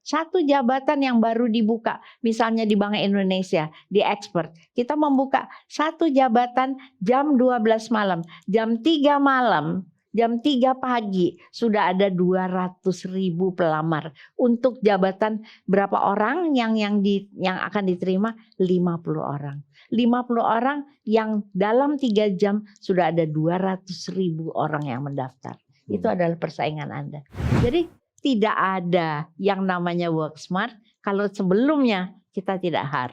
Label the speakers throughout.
Speaker 1: satu jabatan yang baru dibuka, misalnya di Bank Indonesia, di Expert, kita membuka satu jabatan jam 12 malam, jam 3 malam, jam 3 pagi sudah ada 200.000 pelamar untuk jabatan berapa orang yang akan diterima 50 orang. 50 orang yang dalam 3 jam sudah ada 200.000 orang yang mendaftar. Itu adalah persaingan Anda. Jadi tidak ada yang namanya work smart kalau sebelumnya kita tidak hard.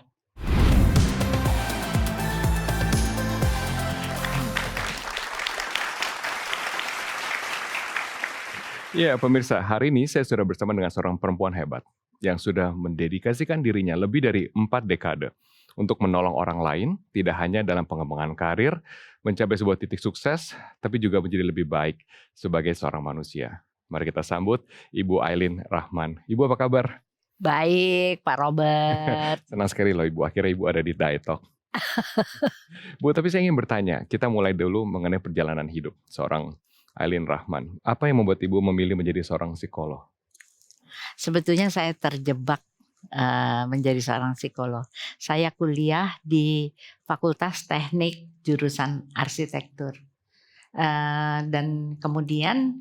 Speaker 2: Ya, pemirsa, hari ini saya sudah bersama dengan seorang perempuan hebat yang sudah mendedikasikan dirinya lebih dari 4 dekade untuk menolong orang lain, tidak hanya dalam pengembangan karir, mencapai sebuah titik sukses, tapi juga menjadi lebih baik sebagai seorang manusia. Mari kita sambut Ibu Aileen Rahman. Ibu, apa kabar?
Speaker 1: Baik, Pak Robert.
Speaker 2: Senang sekali loh Ibu, akhirnya Ibu ada di Diet Talk. Bu, tapi saya ingin bertanya, kita mulai dulu mengenai perjalanan hidup seorang Aileen Rahman. Apa yang membuat Ibu memilih menjadi seorang psikolog?
Speaker 1: Sebetulnya saya terjebak menjadi seorang psikolog. Saya kuliah di Fakultas Teknik jurusan Arsitektur. Dan kemudian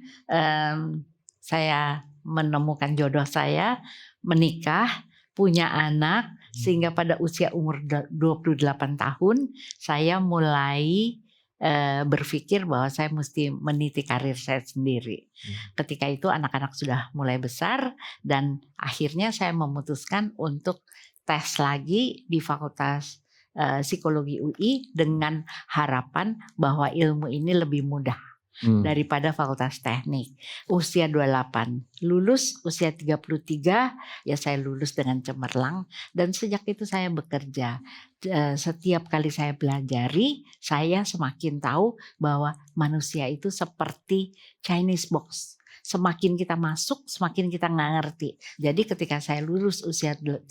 Speaker 1: saya menemukan jodoh saya, menikah, punya anak, sehingga pada usia umur 28 tahun saya mulai berpikir bahwa saya mesti meniti karir saya sendiri. Ketika itu anak-anak sudah mulai besar dan akhirnya saya memutuskan untuk tes lagi di Fakultas Psikologi UI dengan harapan bahwa ilmu ini lebih mudah daripada Fakultas Teknik. Usia 28, lulus usia 33, ya saya lulus dengan cemerlang dan sejak itu saya bekerja. Setiap kali saya belajari, saya semakin tahu bahwa manusia itu seperti Chinese box. Semakin kita masuk, semakin kita nggak ngerti. Jadi ketika saya lulus usia 33,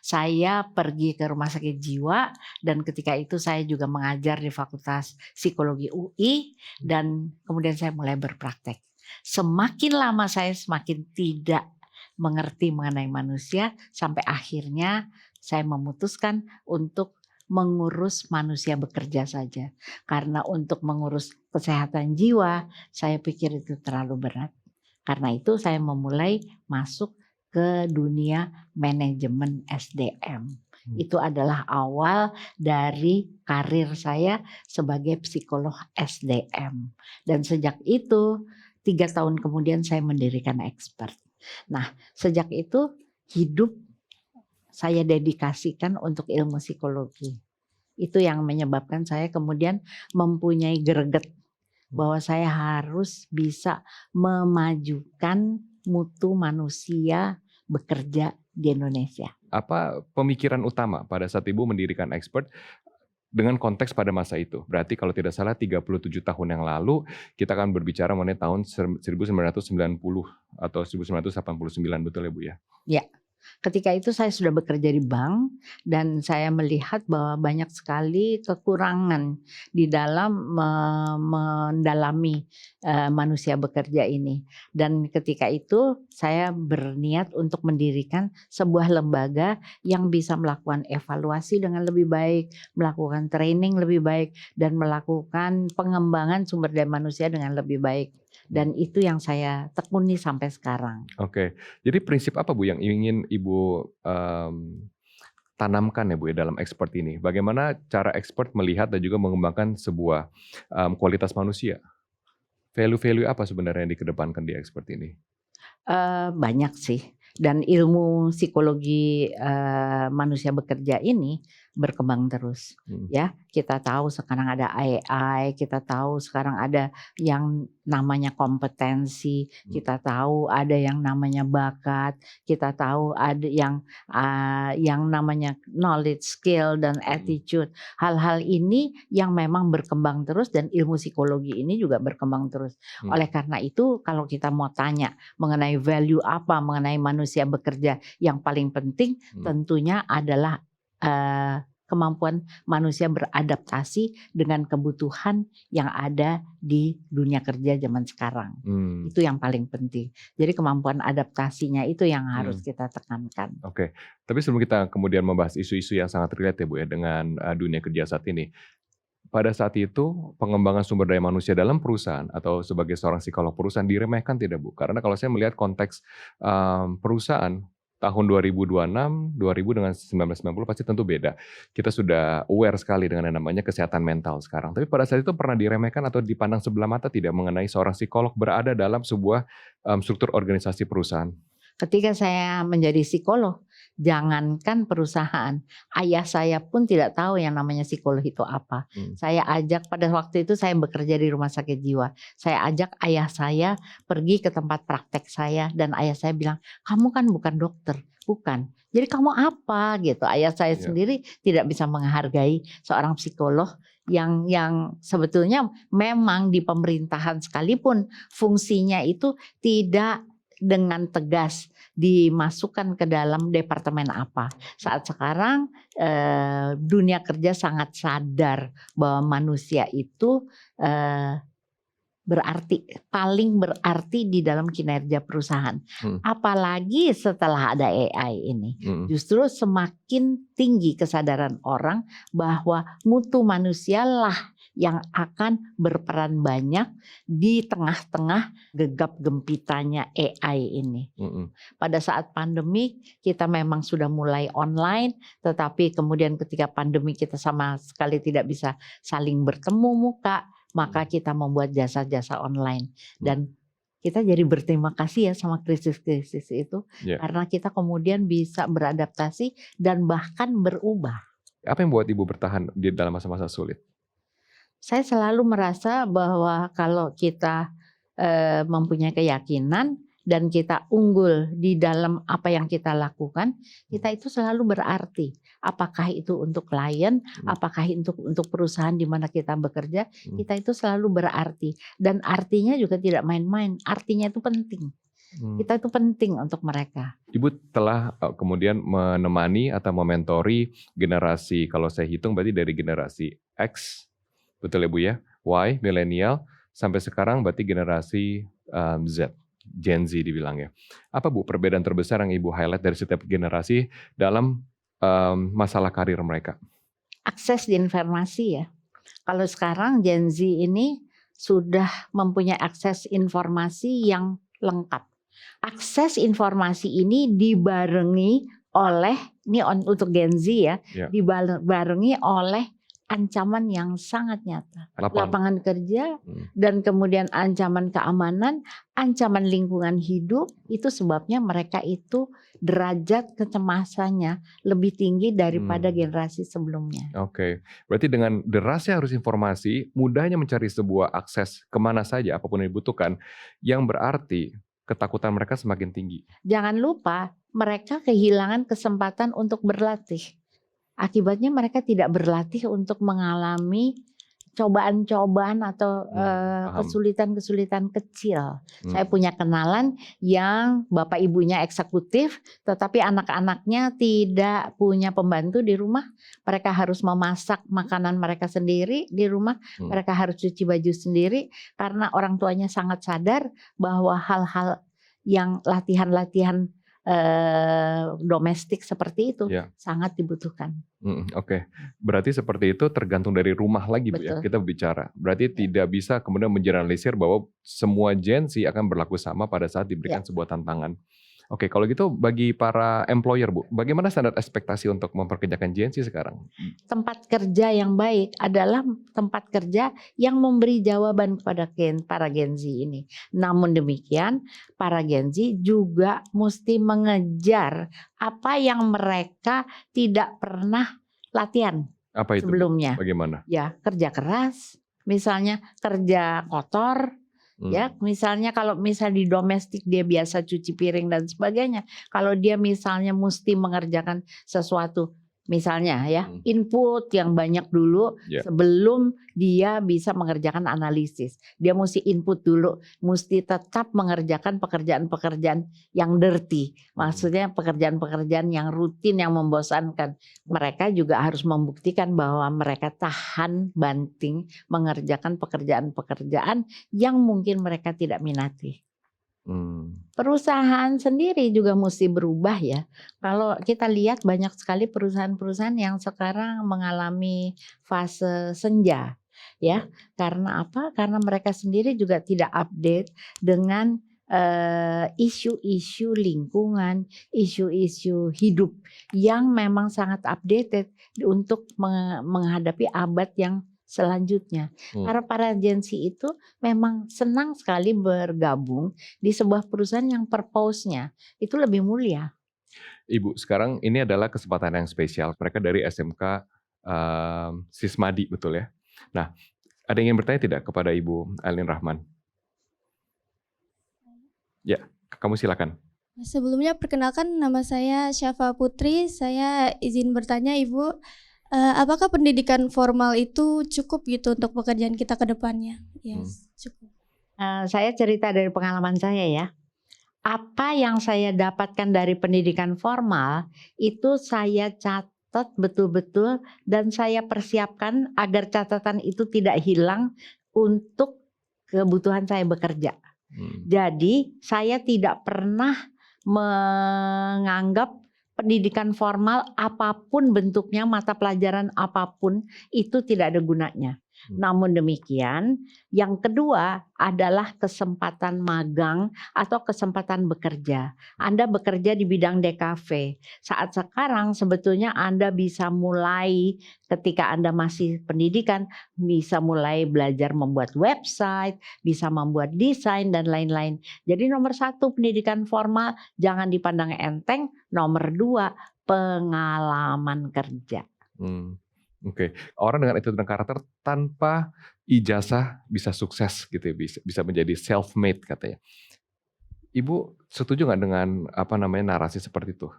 Speaker 1: saya pergi ke rumah sakit jiwa dan ketika itu saya juga mengajar di Fakultas Psikologi UI dan kemudian saya mulai berpraktek. Semakin lama saya semakin tidak mengerti mengenai manusia sampai akhirnya saya memutuskan untuk mengurus manusia bekerja saja. Karena untuk mengurus kesehatan jiwa, saya pikir itu terlalu berat. Karena itu saya memulai masuk ke dunia manajemen SDM. Itu adalah awal dari karir saya sebagai psikolog SDM. Dan sejak itu, 3 tahun kemudian saya mendirikan Expert. Nah, sejak itu hidup saya dedikasikan untuk ilmu psikologi. Itu yang menyebabkan saya kemudian mempunyai greget bahwa saya harus bisa memajukan mutu manusia bekerja di Indonesia.
Speaker 2: Apa pemikiran utama pada saat Ibu mendirikan Expert dengan konteks pada masa itu? Berarti kalau tidak salah 37 tahun yang lalu kita akan berbicara mengenai tahun 1990 atau 1989, betul ya Bu ya?
Speaker 1: Ya. Ketika itu saya sudah bekerja di bank dan saya melihat bahwa banyak sekali kekurangan di dalam mendalami manusia bekerja ini. Dan ketika itu saya berniat untuk mendirikan sebuah lembaga yang bisa melakukan evaluasi dengan lebih baik, melakukan training lebih baik, dan melakukan pengembangan sumber daya manusia dengan lebih baik. Dan itu yang saya tekuni sampai sekarang.
Speaker 2: Oke, jadi prinsip apa Bu yang ingin Ibu tanamkan ya Bu ya dalam Expert ini? Bagaimana cara Expert melihat dan juga mengembangkan sebuah kualitas manusia? Value-value apa sebenarnya yang dikedepankan di Expert ini?
Speaker 1: Banyak sih. Dan ilmu psikologi manusia bekerja ini berkembang terus. Ya, kita tahu sekarang ada AI, kita tahu sekarang ada yang namanya kompetensi, kita tahu ada yang namanya bakat, kita tahu ada yang namanya knowledge, skill dan attitude. Hal-hal ini yang memang berkembang terus dan ilmu psikologi ini juga berkembang terus. Oleh karena itu kalau kita mau tanya mengenai value apa mengenai manusia bekerja, yang paling penting tentunya adalah kemampuan manusia beradaptasi dengan kebutuhan yang ada di dunia kerja zaman sekarang. Itu yang paling penting. Jadi kemampuan adaptasinya itu yang harus kita tekankan.
Speaker 2: Oke, tapi sebelum kita kemudian membahas isu-isu yang sangat relate ya Bu ya dengan dunia kerja saat ini. Pada saat itu pengembangan sumber daya manusia dalam perusahaan atau sebagai seorang psikolog perusahaan diremehkan tidak Bu? Karena kalau saya melihat konteks perusahaan tahun 2026, 2000 dengan 1990 pasti tentu beda. Kita sudah aware sekali dengan yang namanya kesehatan mental sekarang. Tapi pada saat itu pernah diremehkan atau dipandang sebelah mata tidak mengenai seorang psikolog berada dalam sebuah struktur organisasi perusahaan?
Speaker 1: Ketika saya menjadi psikolog, jangankan perusahaan, ayah saya pun tidak tahu yang namanya psikolog itu apa. Saya ajak, pada waktu itu saya bekerja di rumah sakit jiwa. Saya ajak ayah saya pergi ke tempat praktek saya dan ayah saya bilang, kamu kan bukan dokter, bukan. Jadi kamu apa gitu. Ayah saya sendiri tidak bisa menghargai seorang psikolog yang sebetulnya memang di pemerintahan sekalipun fungsinya itu tidak dengan tegas dimasukkan ke dalam departemen apa. Saat sekarang dunia kerja sangat sadar bahwa manusia itu paling berarti di dalam kinerja perusahaan. Apalagi setelah ada AI ini. Justru semakin tinggi kesadaran orang bahwa mutu manusialah yang akan berperan banyak di tengah-tengah gegap gempitanya AI ini. Pada saat pandemi kita memang sudah mulai online, tetapi kemudian ketika pandemi kita sama sekali tidak bisa saling bertemu muka, maka kita membuat jasa-jasa online. Dan kita jadi berterima kasih ya sama krisis-krisis itu, karena kita kemudian bisa beradaptasi dan bahkan berubah.
Speaker 2: Apa yang buat Ibu bertahan di dalam masa-masa sulit?
Speaker 1: Saya selalu merasa bahwa kalau kita mempunyai keyakinan dan kita unggul di dalam apa yang kita lakukan, kita itu selalu berarti. Apakah itu untuk klien, apakah untuk perusahaan di mana kita bekerja, kita itu selalu berarti. Dan artinya juga tidak main-main, artinya itu penting. Kita itu penting untuk mereka.
Speaker 2: Ibu telah kemudian menemani atau mementori generasi, kalau saya hitung berarti dari generasi X, betul ya Bu ya, Y, milenial, sampai sekarang berarti generasi Z, Gen Z dibilang ya. Apa Bu perbedaan terbesar yang Ibu highlight dari setiap generasi dalam masalah karir mereka?
Speaker 1: Akses di informasi ya. Kalau sekarang Gen Z ini sudah mempunyai akses informasi yang lengkap. Akses informasi ini dibarengi oleh, ini untuk Gen Z ya, dibarengi oleh ancaman yang sangat nyata. Lapangan kerja dan kemudian ancaman keamanan, ancaman lingkungan hidup, itu sebabnya mereka itu derajat kecemasannya lebih tinggi daripada generasi sebelumnya.
Speaker 2: Oke, berarti dengan derasnya harus informasi, mudahnya mencari sebuah akses kemana saja apapun yang dibutuhkan, yang berarti ketakutan mereka semakin tinggi.
Speaker 1: Jangan lupa mereka kehilangan kesempatan untuk berlatih. Akibatnya mereka tidak berlatih untuk mengalami cobaan-cobaan atau kesulitan-kesulitan kecil. Saya punya kenalan yang bapak ibunya eksekutif, tetapi anak-anaknya tidak punya pembantu di rumah. Mereka harus memasak makanan mereka sendiri di rumah. Mereka harus cuci baju sendiri karena orang tuanya sangat sadar bahwa hal-hal yang latihan-latihan domestik seperti itu sangat dibutuhkan.
Speaker 2: Oke, berarti seperti itu tergantung dari rumah lagi Bu ya, kita bicara. Berarti tidak bisa kemudian mengeneralisir bahwa semua Gen Z akan berlaku sama pada saat diberikan sebuah tantangan. Oke, kalau gitu bagi para employer Bu, bagaimana standar ekspektasi untuk memperkerjakan Gen Z sekarang?
Speaker 1: Tempat kerja yang baik adalah tempat kerja yang memberi jawaban kepada para Gen Z ini. Namun demikian, para Gen Z juga mesti mengejar apa yang mereka tidak pernah latihan
Speaker 2: apa itu,
Speaker 1: sebelumnya.
Speaker 2: Bagaimana?
Speaker 1: Ya, kerja keras, misalnya kerja kotor. Ya, misalnya kalau di domestik dia biasa cuci piring dan sebagainya. Kalau dia misalnya mesti mengerjakan sesuatu, Misalnya ya, input yang banyak dulu sebelum dia bisa mengerjakan analisis. Dia mesti input dulu, mesti tetap mengerjakan pekerjaan-pekerjaan yang dirty. Maksudnya pekerjaan-pekerjaan yang rutin, yang membosankan. Mereka juga harus membuktikan bahwa mereka tahan banting mengerjakan pekerjaan-pekerjaan yang mungkin mereka tidak minati. Perusahaan sendiri juga mesti berubah ya. Kalau kita lihat banyak sekali perusahaan-perusahaan yang sekarang mengalami fase senja ya. Karena apa? Karena mereka sendiri juga tidak update dengan isu-isu lingkungan, isu-isu hidup yang memang sangat updated untuk menghadapi abad yang selanjutnya. Para Gen Z itu memang senang sekali bergabung di sebuah perusahaan yang purpose-nya itu lebih mulia.
Speaker 2: Ibu, sekarang ini adalah kesempatan yang spesial. Mereka dari SMK Sismadi, betul ya? Nah, ada yang ingin bertanya tidak kepada Ibu Aileen Rahman? Ya, kamu silakan.
Speaker 3: Sebelumnya perkenalkan, nama saya Syafa Putri. Saya izin bertanya Ibu, apakah pendidikan formal itu cukup gitu untuk pekerjaan kita ke depannya? Yes, cukup.
Speaker 1: Saya cerita dari pengalaman saya ya. Apa yang saya dapatkan dari pendidikan formal itu saya catat betul-betul dan saya persiapkan agar catatan itu tidak hilang untuk kebutuhan saya bekerja. Jadi saya tidak pernah menganggap pendidikan formal apapun bentuknya, mata pelajaran apapun itu tidak ada gunanya. Namun demikian, yang kedua adalah kesempatan magang atau kesempatan bekerja. Anda bekerja di bidang DKV. Saat sekarang sebetulnya Anda bisa mulai ketika Anda masih pendidikan, bisa mulai belajar membuat website, bisa membuat desain dan lain-lain. Jadi nomor 1 pendidikan formal jangan dipandang enteng. Nomor 2 pengalaman kerja.
Speaker 2: Oke. Orang dengan attitude dan karakter tanpa ijazah bisa sukses gitu ya, bisa menjadi self-made katanya. Ibu setuju nggak dengan narasi seperti itu?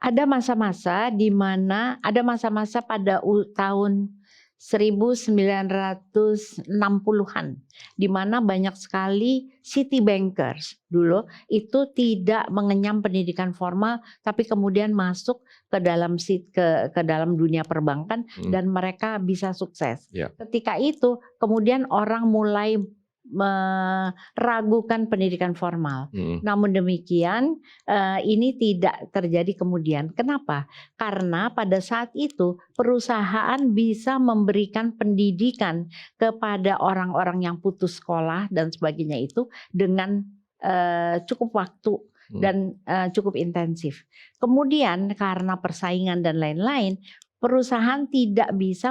Speaker 1: Ada masa-masa di mana ada masa-masa pada tahun 1960-an di mana banyak sekali city bankers dulu itu tidak mengenyam pendidikan formal tapi kemudian masuk ke dalam dunia perbankan dan mereka bisa sukses. Ketika itu kemudian orang mulai meragukan pendidikan formal. Namun demikian ini tidak terjadi kemudian. Kenapa? Karena pada saat itu perusahaan bisa memberikan pendidikan kepada orang-orang yang putus sekolah dan sebagainya itu dengan cukup waktu dan cukup intensif. Kemudian karena persaingan dan lain-lain, perusahaan tidak bisa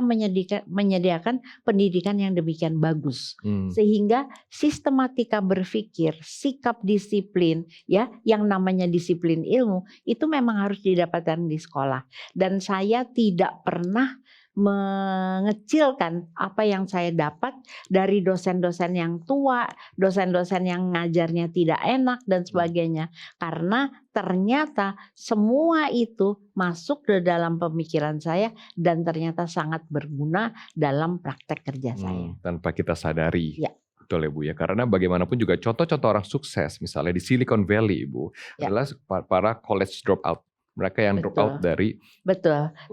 Speaker 1: menyediakan pendidikan yang demikian bagus. Sehingga sistematika berpikir, sikap disiplin ya, yang namanya disiplin ilmu itu memang harus didapatkan di sekolah. Dan saya tidak pernah mengecilkan apa yang saya dapat dari dosen-dosen yang tua, dosen-dosen yang ngajarnya tidak enak dan sebagainya. Karena ternyata semua itu masuk ke dalam pemikiran saya dan ternyata sangat berguna dalam praktek kerja saya.
Speaker 2: Tanpa kita sadari.
Speaker 1: Ya.
Speaker 2: Betul ya Bu ya, karena bagaimanapun juga contoh-contoh orang sukses misalnya di Silicon Valley Ibu adalah para college dropout. Mereka yang drop out dari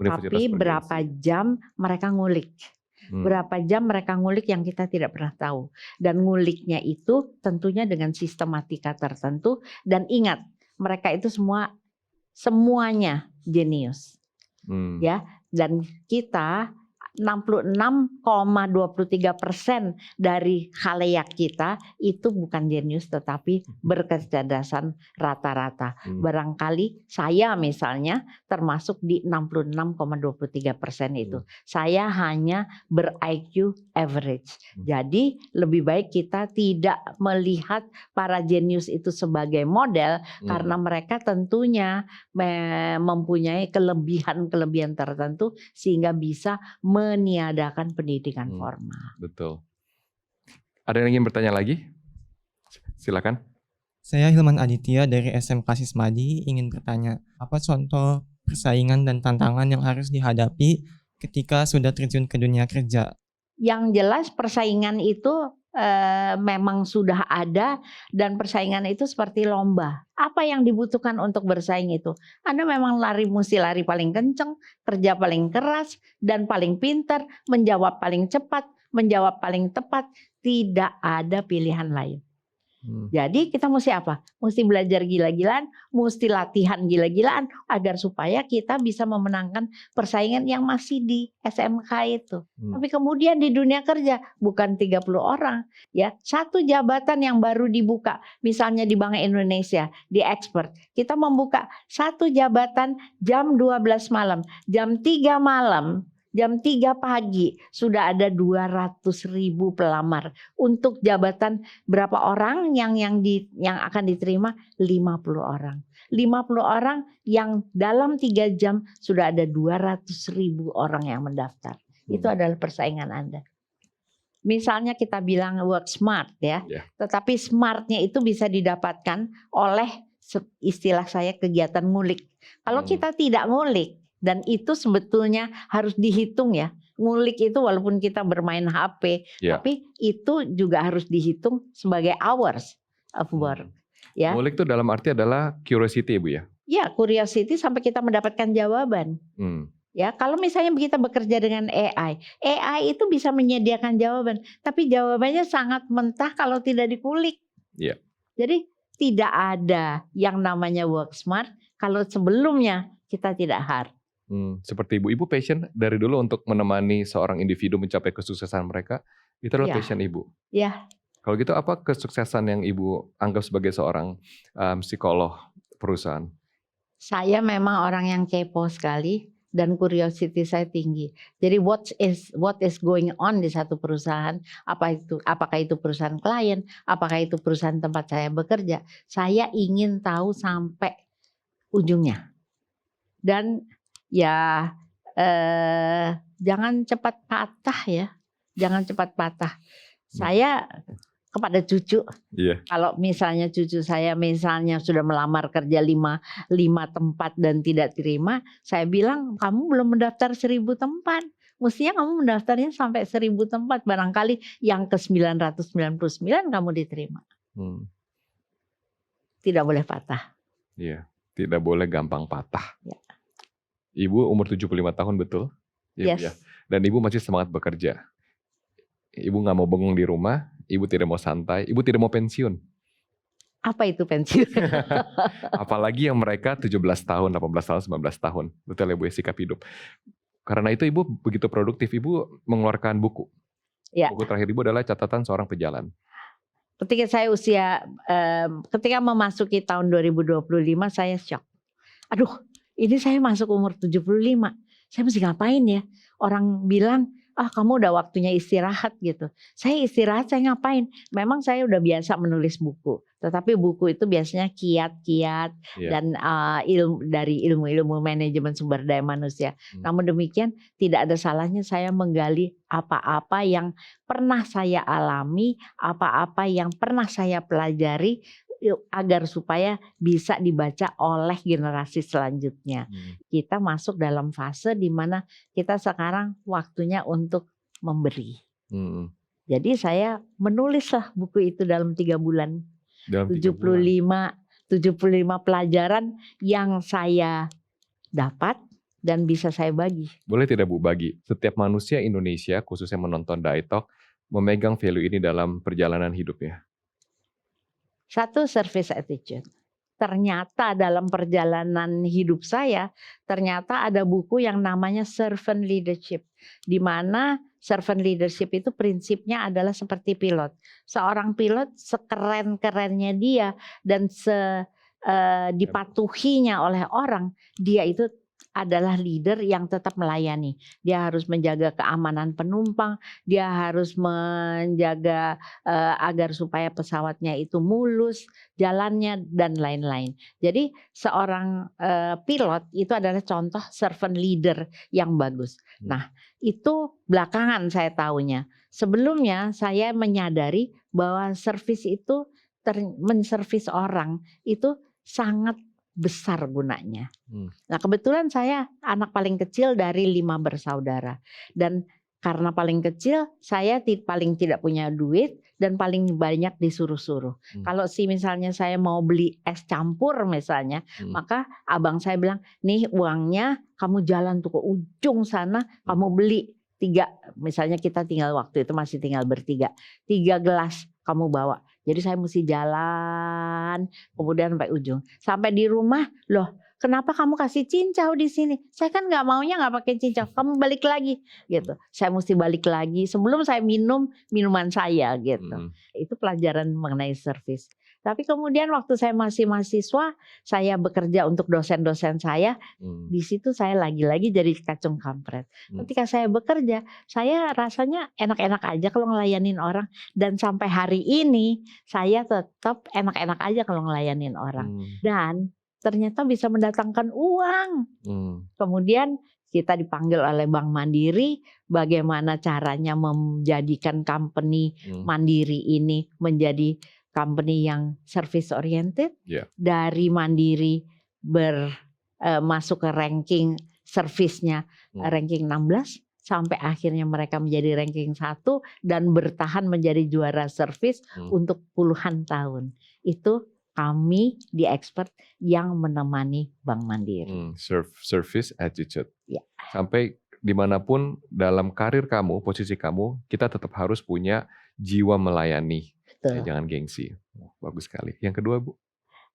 Speaker 2: universitas.
Speaker 1: Tapi berapa jam mereka ngulik. Berapa jam mereka ngulik yang kita tidak pernah tahu. Dan nguliknya itu tentunya dengan sistematika tertentu. Dan ingat, mereka itu semuanya jenius. Ya, dan kita 66,23% dari khalayak kita itu bukan jenius tetapi berkecerdasan rata-rata. Barangkali saya misalnya termasuk di 66,23% itu. Saya hanya ber-IQ average. Jadi lebih baik kita tidak melihat para jenius itu sebagai model karena mereka tentunya mempunyai kelebihan-kelebihan tertentu sehingga bisa meniadakan pendidikan formal.
Speaker 2: Betul. Ada yang ingin bertanya lagi? Silakan.
Speaker 4: Saya Hilman Aditya dari SMK Sismadi ingin bertanya, apa contoh persaingan dan tantangan yang harus dihadapi ketika sudah terjun ke dunia kerja?
Speaker 1: Yang jelas persaingan itu memang sudah ada, dan persaingan itu seperti lomba. Apa yang dibutuhkan untuk bersaing itu? Anda memang mesti lari paling kenceng, kerja paling keras, dan paling pintar, menjawab paling cepat, menjawab paling tepat. Tidak ada pilihan lain. Jadi kita mesti apa? Mesti belajar gila-gilaan, mesti latihan gila-gilaan agar supaya kita bisa memenangkan persaingan yang masih di SMK itu. Tapi kemudian di dunia kerja bukan 30 orang, ya. Satu jabatan yang baru dibuka, misalnya di Bank Indonesia, di Expert, kita membuka satu jabatan jam 12 malam, jam 3 malam. Jam 3 pagi sudah ada 200.000 pelamar untuk jabatan berapa orang yang akan diterima? 50 orang. 50 orang yang dalam 3 jam sudah ada 200.000 orang yang mendaftar. Itu adalah persaingan Anda. Misalnya kita bilang work smart ya. Tetapi smartnya itu bisa didapatkan oleh istilah saya kegiatan ngulik. Kalau kita tidak ngulik, dan itu sebetulnya harus dihitung ya. Ngulik itu walaupun kita bermain HP, tapi itu juga harus dihitung sebagai hours of work. Ya.
Speaker 2: Ngulik itu dalam arti adalah curiosity, Bu ya?
Speaker 1: Ya, curiosity sampai kita mendapatkan jawaban. Ya, kalau misalnya kita bekerja dengan AI itu bisa menyediakan jawaban, tapi jawabannya sangat mentah kalau tidak dikulik. Jadi tidak ada yang namanya work smart kalau sebelumnya kita tidak hard.
Speaker 2: Seperti Ibu passion dari dulu untuk menemani seorang individu mencapai kesuksesan mereka, itu adalah passion Ibu.
Speaker 1: Ya.
Speaker 2: Kalau gitu apa kesuksesan yang Ibu anggap sebagai seorang psikolog perusahaan? Saya
Speaker 1: memang orang yang kepo sekali dan curiosity saya tinggi. Jadi what is going on di satu perusahaan, apakah itu perusahaan klien, apakah itu perusahaan tempat saya bekerja, saya ingin tahu sampai ujungnya. Dan ya jangan cepat patah ya, jangan cepat patah. Saya kepada cucu, kalau misalnya cucu saya misalnya sudah melamar kerja 5 tempat dan tidak terima, saya bilang kamu belum mendaftar 1000 tempat. Mestinya kamu mendaftarnya sampai 1000 tempat, barangkali yang ke 999 kamu diterima. Tidak boleh patah.
Speaker 2: Iya, tidak boleh gampang patah.
Speaker 1: Ya.
Speaker 2: Ibu umur 75 tahun betul? Ya,
Speaker 1: yes.
Speaker 2: Ya. Dan Ibu masih semangat bekerja. Ibu gak mau bengong di rumah, Ibu tidak mau santai, Ibu tidak mau pensiun.
Speaker 1: Apa itu pensiun?
Speaker 2: Apalagi yang mereka 17 tahun, 18 tahun, 19 tahun. Betul ya Bu, sikap hidup. Karena itu Ibu begitu produktif, Ibu mengeluarkan buku.
Speaker 1: Ya.
Speaker 2: Buku terakhir Ibu adalah Catatan Seorang Pejalan.
Speaker 1: Ketika saya ketika memasuki tahun 2025 saya shock. Aduh, ini saya masuk umur 75, saya mesti ngapain ya? Orang bilang, kamu udah waktunya istirahat gitu. Saya istirahat, saya ngapain? Memang saya udah biasa menulis buku. Tetapi buku itu biasanya kiat-kiat dan dari ilmu-ilmu manajemen sumber daya manusia. Namun demikian tidak ada salahnya saya menggali apa-apa yang pernah saya alami, apa-apa yang pernah saya pelajari, agar supaya bisa dibaca oleh generasi selanjutnya. Kita masuk dalam fase di mana kita sekarang waktunya untuk memberi. Jadi saya menulislah buku itu dalam 3 bulan. Dalam 75 pelajaran yang saya dapat dan bisa saya bagi.
Speaker 2: Boleh tidak Bu bagi? Setiap manusia Indonesia khususnya menonton Dai Talk memegang value ini dalam perjalanan hidupnya.
Speaker 1: Satu, service attitude. Ternyata dalam perjalanan hidup saya, ternyata ada buku yang namanya servant leadership. Di mana servant leadership itu prinsipnya adalah seperti pilot. Seorang pilot sekeren-kerennya dia dan dipatuhinya oleh orang, dia itu adalah leader yang tetap melayani. Dia harus menjaga keamanan penumpang, dia harus menjaga agar supaya pesawatnya itu mulus jalannya dan lain-lain. Jadi seorang pilot itu adalah contoh servant leader yang bagus. Nah, itu belakangan saya tahunya. Sebelumnya saya menyadari bahwa servis itu menservis orang itu sangat besar gunanya.
Speaker 2: Hmm.
Speaker 1: Nah kebetulan saya anak paling kecil dari 5 bersaudara. Dan karena paling kecil saya paling tidak punya duit dan paling banyak disuruh-suruh. Kalau misalnya saya mau beli es campur misalnya, maka abang saya bilang, nih uangnya kamu jalan tuh ke ujung sana, kamu beli 3, misalnya kita tinggal waktu itu masih tinggal bertiga, 3 gelas kamu bawa. Jadi saya mesti jalan kemudian sampai ujung. Sampai di rumah, loh kenapa kamu kasih cincau di sini? Saya kan nggak maunya nggak pakai cincau. Kamu balik lagi gitu. Saya mesti balik lagi sebelum saya minum minuman saya gitu. Itu pelajaran mengenai servis. Tapi kemudian waktu saya masih mahasiswa, saya bekerja untuk dosen-dosen saya. Di situ saya lagi-lagi jadi kacung kampret. Ketika saya bekerja, saya rasanya enak-enak aja kalau ngelayanin orang. Dan sampai hari ini saya tetap enak-enak aja kalau ngelayanin orang. Dan ternyata bisa mendatangkan uang. Kemudian kita dipanggil oleh Bank Mandiri, bagaimana caranya menjadikan company Mandiri ini menjadi company yang service oriented. Dari Mandiri masuk ke ranking servisnya, ranking 16, sampai akhirnya mereka menjadi ranking 1 dan bertahan menjadi juara servis untuk puluhan tahun. Itu kami di expert yang menemani Bank Mandiri.
Speaker 2: Service attitude.
Speaker 1: Ya.
Speaker 2: Sampai dimanapun dalam karir kamu, posisi kamu, kita tetap harus punya jiwa melayani. Ya, jangan gengsi. Bagus sekali. Yang kedua, Bu?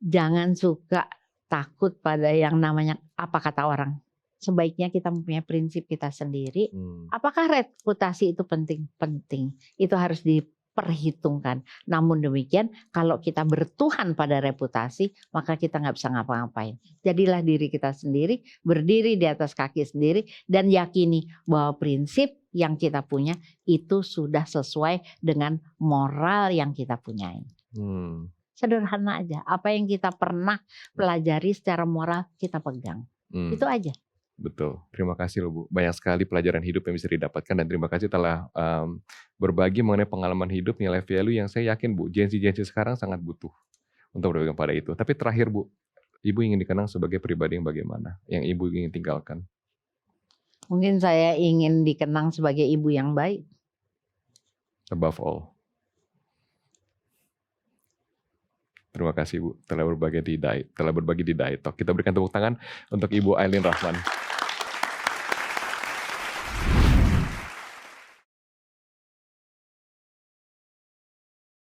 Speaker 2: Jangan
Speaker 1: suka takut pada yang namanya apa kata orang. Sebaiknya kita mempunyai prinsip kita sendiri. Apakah reputasi itu penting? Penting. Itu harus diperhitungkan. Namun demikian, kalau kita bertuhan pada reputasi, maka kita nggak bisa ngapa-ngapain. Jadilah diri kita sendiri, berdiri di atas kaki sendiri, dan yakini bahwa prinsip yang kita punya itu sudah sesuai dengan moral yang kita punyai. Sederhana aja. Apa yang kita pernah pelajari secara moral kita pegang. Itu aja.
Speaker 2: Betul. Terima kasih loh Bu. Banyak sekali pelajaran hidup yang bisa didapatkan dan terima kasih telah berbagi mengenai pengalaman hidup, nilai value yang saya yakin Bu, Gen Z sekarang sangat butuh untuk berpegang pada itu. Tapi terakhir Bu, Ibu ingin dikenang sebagai pribadi yang bagaimana? Yang Ibu ingin tinggalkan?
Speaker 1: Mungkin saya ingin dikenang sebagai ibu yang baik.
Speaker 2: Above all. Terima kasih Bu telah berbagi di Talk. Kita berikan tepuk tangan untuk Ibu Aileen Rahman.